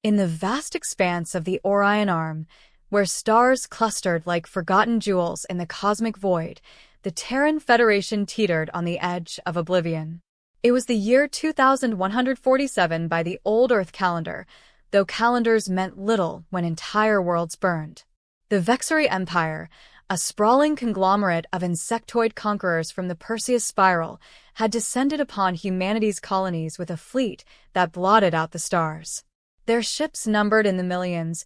In the vast expanse of the Orion Arm, where stars clustered like forgotten jewels in the cosmic void, the Terran Federation teetered on the edge of oblivion. It was the year 2147 by the old Earth calendar, though calendars meant little when entire worlds burned. The Vexari Empire, a sprawling conglomerate of insectoid conquerors from the Perseus spiral, had descended upon humanity's colonies with a fleet that blotted out the stars. Their ships numbered in the millions,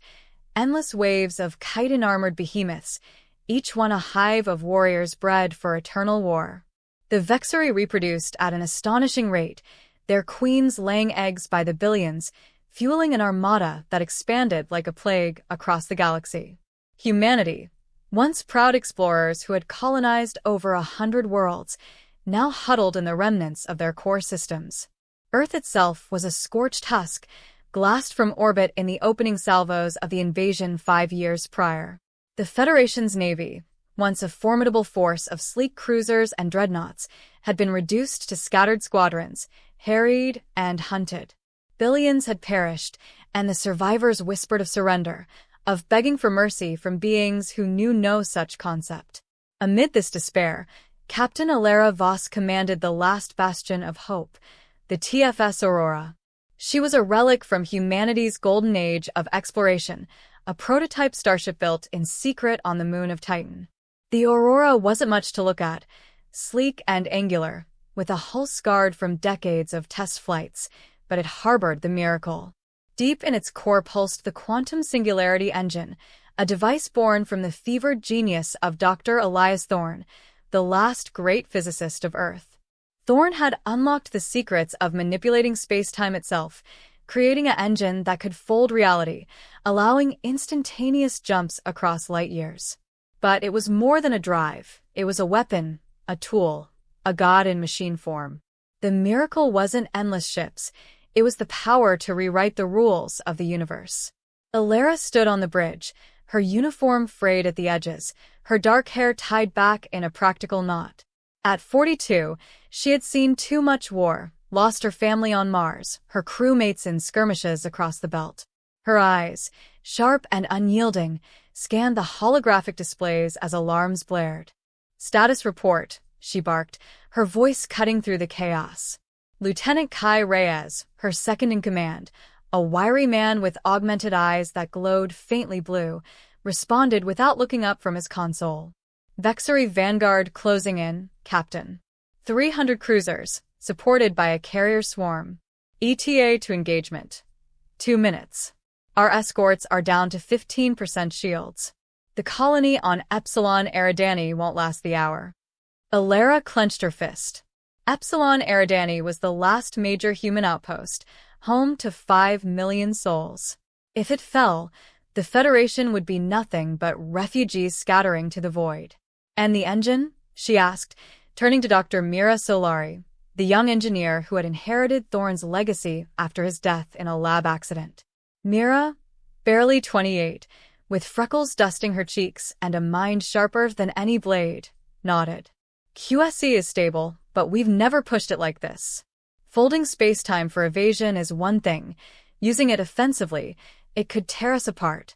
endless waves of chitin-armored behemoths, each one a hive of warriors bred for eternal war. The Vexari reproduced at an astonishing rate, their queens laying eggs by the billions, fueling an armada that expanded like a plague across the galaxy. Humanity, once proud explorers who had colonized over 100 worlds, now huddled in the remnants of their core systems. Earth itself was a scorched husk, glassed from orbit in the opening salvos of the invasion 5 years prior. The Federation's navy, once a formidable force of sleek cruisers and dreadnoughts, had been reduced to scattered squadrons, harried and hunted. Billions had perished, and the survivors whispered of surrender, of begging for mercy from beings who knew no such concept. Amid this despair, Captain Elara Voss commanded the last bastion of hope, the TFS Aurora. She was a relic from humanity's golden age of exploration, a prototype starship built in secret on the moon of Titan. The Aurora wasn't much to look at, sleek and angular, with a hull scarred from decades of test flights, but it harbored the miracle. Deep in its core pulsed the Quantum Singularity Engine, a device born from the fevered genius of Dr. Elias Thorne, the last great physicist of Earth. Thorne had unlocked the secrets of manipulating space-time itself, creating an engine that could fold reality, allowing instantaneous jumps across light years. But it was more than a drive. It was a weapon, a tool, a god in machine form. The miracle wasn't endless ships. It was the power to rewrite the rules of the universe. Elara stood on the bridge, her uniform frayed at the edges, her dark hair tied back in a practical knot. At 42, she had seen too much war, lost her family on Mars, her crewmates in skirmishes across the belt. Her eyes, sharp and unyielding, scanned the holographic displays as alarms blared. "Status report," she barked, her voice cutting through the chaos. Lieutenant Kai Reyes, her second-in-command, a wiry man with augmented eyes that glowed faintly blue, responded without looking up from his console. "Vexari Vanguard closing in, Captain. 300 cruisers, supported by a carrier swarm. ETA to engagement. 2 minutes. Our escorts are down to 15% shields. The colony on Epsilon Eridani won't last the hour." Elara clenched her fist. Epsilon Eridani was the last major human outpost, home to 5 million souls. If it fell, the Federation would be nothing but refugees scattering to the void. "And the engine?" she asked, turning to Dr. Mira Solari, the young engineer who had inherited Thorne's legacy after his death in a lab accident. Mira, barely 28, with freckles dusting her cheeks and a mind sharper than any blade, nodded. "QSC is stable, but we've never pushed it like this. Folding space-time for evasion is one thing. Using it offensively, it could tear us apart."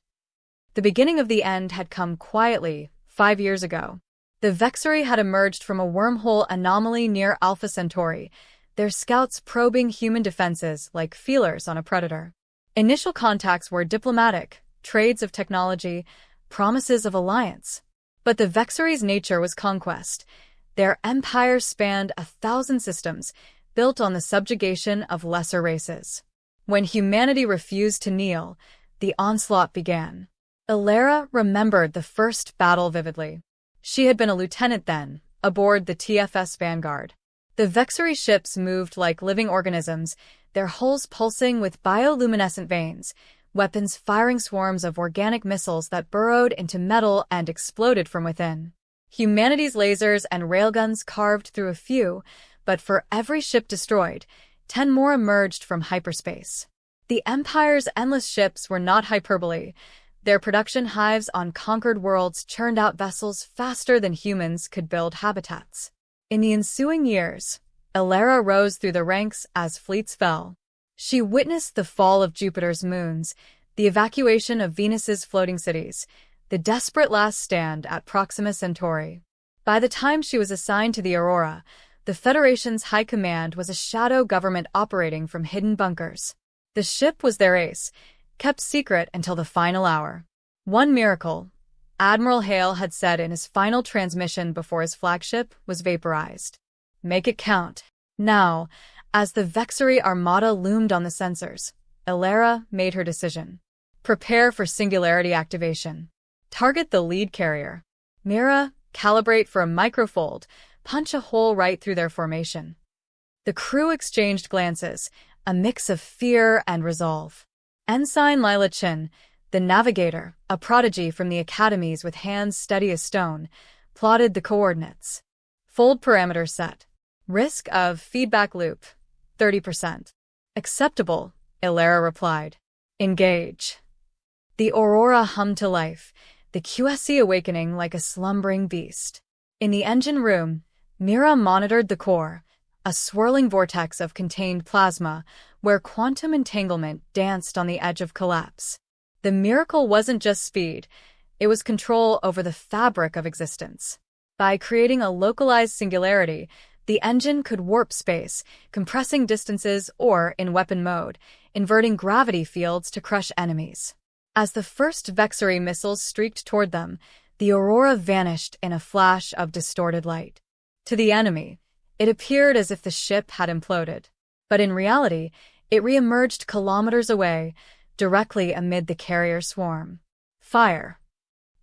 The beginning of the end had come quietly, 5 years ago. The Vexari had emerged from a wormhole anomaly near Alpha Centauri, their scouts probing human defenses like feelers on a predator. Initial contacts were diplomatic, trades of technology, promises of alliance. But the Vexari's nature was conquest. Their empire spanned 1,000 systems, built on the subjugation of lesser races. When humanity refused to kneel, the onslaught began. Elara remembered the first battle vividly. She had been a lieutenant then, aboard the TFS Vanguard. The Vexari ships moved like living organisms, their hulls pulsing with bioluminescent veins, weapons firing swarms of organic missiles that burrowed into metal and exploded from within. Humanity's lasers and railguns carved through a few, but for every ship destroyed, 10 more emerged from hyperspace. The Empire's endless ships were not hyperbole. Their production hives on conquered worlds churned out vessels faster than humans could build habitats. In the ensuing years, Elara rose through the ranks as fleets fell. She witnessed the fall of Jupiter's moons, the evacuation of Venus's floating cities, the desperate last stand at Proxima Centauri. By the time she was assigned to the Aurora, the Federation's high command was a shadow government operating from hidden bunkers. The ship was their ace, kept secret until the final hour. One miracle, Admiral Hale had said in his final transmission before his flagship was vaporized. Make it count. Now, as the Vexari Armada loomed on the sensors, Elara made her decision. Prepare for singularity activation. Target the lead carrier. Mira, calibrate for a microfold, punch a hole right through their formation. The crew exchanged glances, a mix of fear and resolve. Ensign Lila Chin, the navigator, a prodigy from the academies with hands steady as stone, plotted the coordinates. Fold parameter set. Risk of feedback loop, 30%. Acceptable, Elara replied. Engage. The Aurora hummed to life, the QSC awakening like a slumbering beast. In the engine room, Mira monitored the core, a swirling vortex of contained plasma where quantum entanglement danced on the edge of collapse. The miracle wasn't just speed, it was control over the fabric of existence. By creating a localized singularity, the engine could warp space, compressing distances or, in weapon mode, inverting gravity fields to crush enemies. As the first Vexari missiles streaked toward them, the Aurora vanished in a flash of distorted light. To the enemy, it appeared as if the ship had imploded. But in reality, it re-emerged kilometers away, directly amid the carrier swarm. Fire.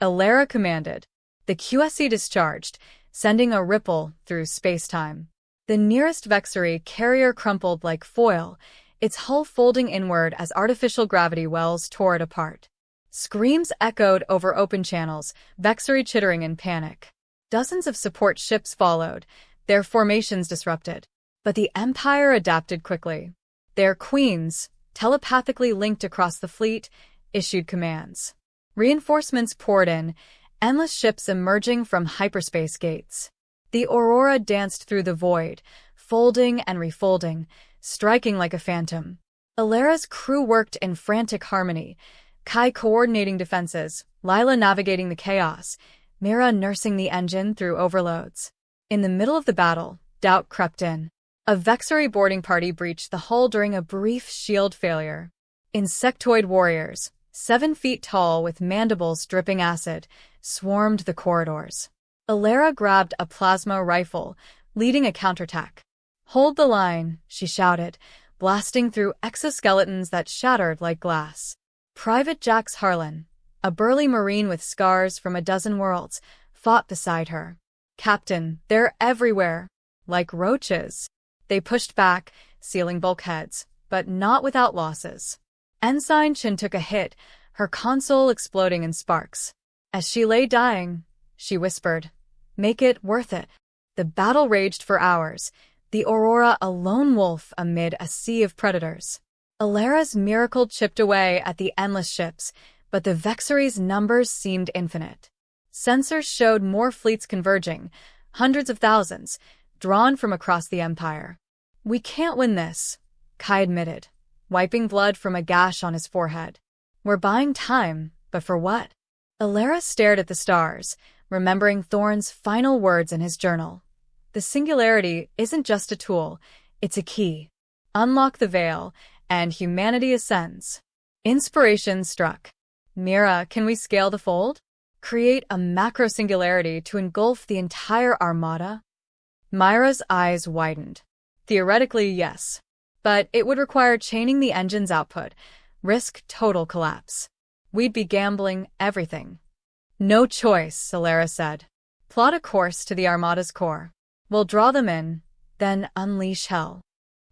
Elara commanded. The QSC discharged, sending a ripple through space-time. The nearest Vexari carrier crumpled like foil, its hull folding inward as artificial gravity wells tore it apart. Screams echoed over open channels, Vexari chittering in panic. Dozens of support ships followed, their formations disrupted. But the Empire adapted quickly. Their queens, telepathically linked across the fleet, issued commands. Reinforcements poured in, endless ships emerging from hyperspace gates. The Aurora danced through the void, folding and refolding, striking like a phantom. Elara's crew worked in frantic harmony, Kai coordinating defenses, Lila navigating the chaos, Mira nursing the engine through overloads. In the middle of the battle, doubt crept in. A Vexari boarding party breached the hull during a brief shield failure. Insectoid warriors, 7 feet tall with mandibles dripping acid, swarmed the corridors. Elara grabbed a plasma rifle, leading a counterattack. Hold the line, she shouted, blasting through exoskeletons that shattered like glass. Private Jax Harlan, a burly marine with scars from a dozen worlds, fought beside her. Captain, they're everywhere. Like roaches. They pushed back, sealing bulkheads, but not without losses. Ensign Chin took a hit, her console exploding in sparks. As she lay dying, she whispered, "Make it worth it." The battle raged for hours, the Aurora a lone wolf amid a sea of predators. Elara's miracle chipped away at the endless ships, but the Vexari's numbers seemed infinite. Sensors showed more fleets converging, hundreds of thousands, drawn from across the Empire. "We can't win this," Kai admitted, wiping blood from a gash on his forehead. "We're buying time, but for what?" Elara stared at the stars, remembering Thorne's final words in his journal. The singularity isn't just a tool, it's a key. Unlock the veil, and humanity ascends. Inspiration struck. "Mira, can we scale the fold? Create a macro-singularity to engulf the entire Armada?" Myra's eyes widened. Theoretically, yes. But it would require chaining the engine's output, risk total collapse. We'd be gambling everything. "No choice," Elara said. "Plot a course to the Armada's core. We'll draw them in, then unleash hell."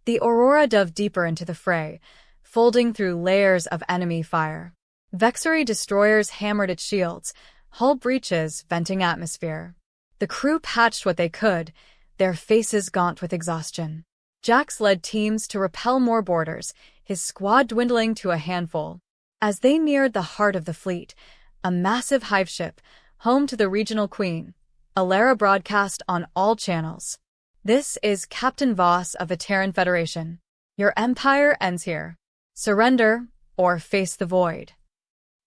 The Aurora dove deeper into the fray, folding through layers of enemy fire. Vexari destroyers hammered at shields, hull breaches venting atmosphere. The crew patched what they could, their faces gaunt with exhaustion. Jax led teams to repel more boarders, his squad dwindling to a handful. As they neared the heart of the fleet, a massive hive ship, home to the regional queen, Elara broadcast on all channels. "This is Captain Voss of the Terran Federation. Your empire ends here. Surrender or face the void.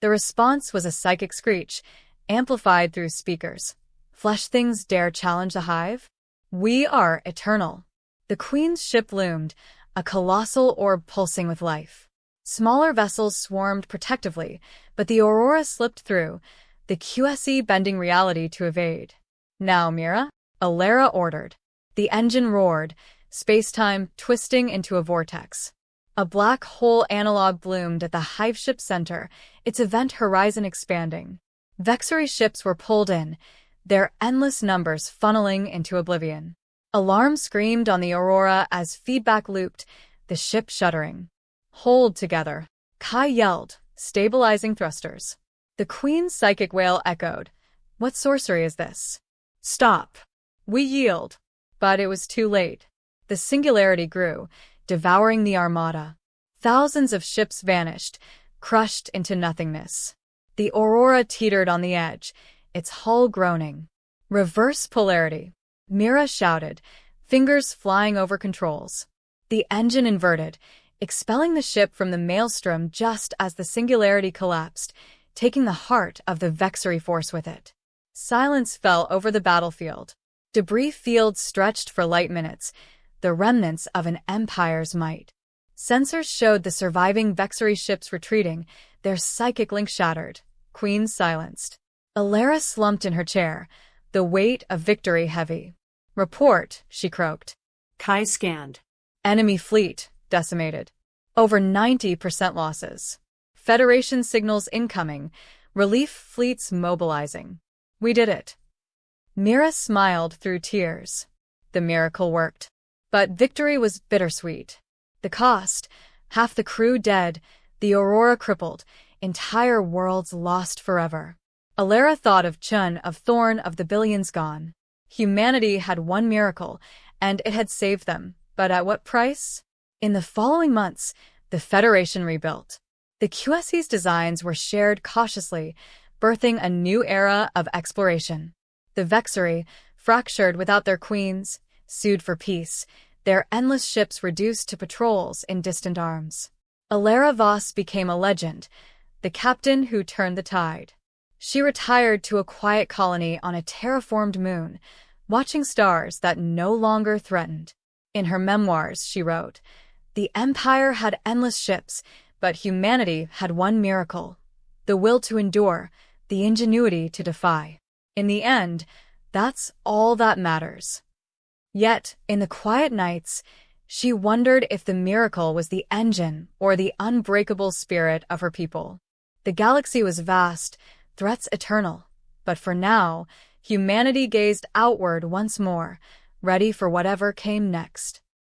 The response was a psychic screech, amplified through speakers. Flesh things dare challenge the hive? We are eternal. The Queen's ship loomed, a colossal orb pulsing with life. Smaller vessels swarmed protectively, but the Aurora slipped through, the QSE bending reality to evade. Now, Mira, Elara ordered. The engine roared, space-time twisting into a vortex. A black hole analog bloomed at the hive ship center, its event horizon expanding. Vexari ships were pulled in, their endless numbers funneling into oblivion. Alarm screamed on the Aurora as feedback looped, the ship shuddering. Hold together. Kai yelled, stabilizing thrusters. The Queen's psychic wail echoed. What sorcery is this? Stop. We yield. But it was too late. The singularity grew, devouring the Armada. Thousands of ships vanished, crushed into nothingness. The Aurora teetered on the edge, its hull groaning. Reverse polarity. Mira shouted, fingers flying over controls. The engine inverted, expelling the ship from the maelstrom just as the singularity collapsed, taking the heart of the Vexari force with it. Silence fell over the battlefield. Debris fields stretched for light minutes, the remnants of an empire's might. Sensors showed the surviving Vexari ships retreating, their psychic link shattered. Queen silenced. Elara slumped in her chair, the weight of victory heavy. Report, she croaked. Kai scanned. Enemy fleet decimated. Over 90% losses. Federation signals incoming, relief fleets mobilizing. We did it. Mira smiled through tears. The miracle worked. But victory was bittersweet. The cost, half the crew dead, the Aurora crippled, entire worlds lost forever. Elara thought of Chun, of Thorn, of the billions gone. Humanity had one miracle, and it had saved them, but at what price? In the following months, the Federation rebuilt. The QSE's designs were shared cautiously, birthing a new era of exploration. The Vexari, fractured without their queens, sued for peace, their endless ships reduced to patrols in distant arms. Elara Voss became a legend, the captain who turned the tide. She retired to a quiet colony on a terraformed moon, watching stars that no longer threatened. In her memoirs, she wrote, "The Empire had endless ships, but humanity had one miracle: the will to endure, the ingenuity to defy. In the end, that's all that matters." Yet, in the quiet nights, she wondered if the miracle was the engine or the unbreakable spirit of her people. The galaxy was vast, threats eternal, but for now, humanity gazed outward once more, ready for whatever came next.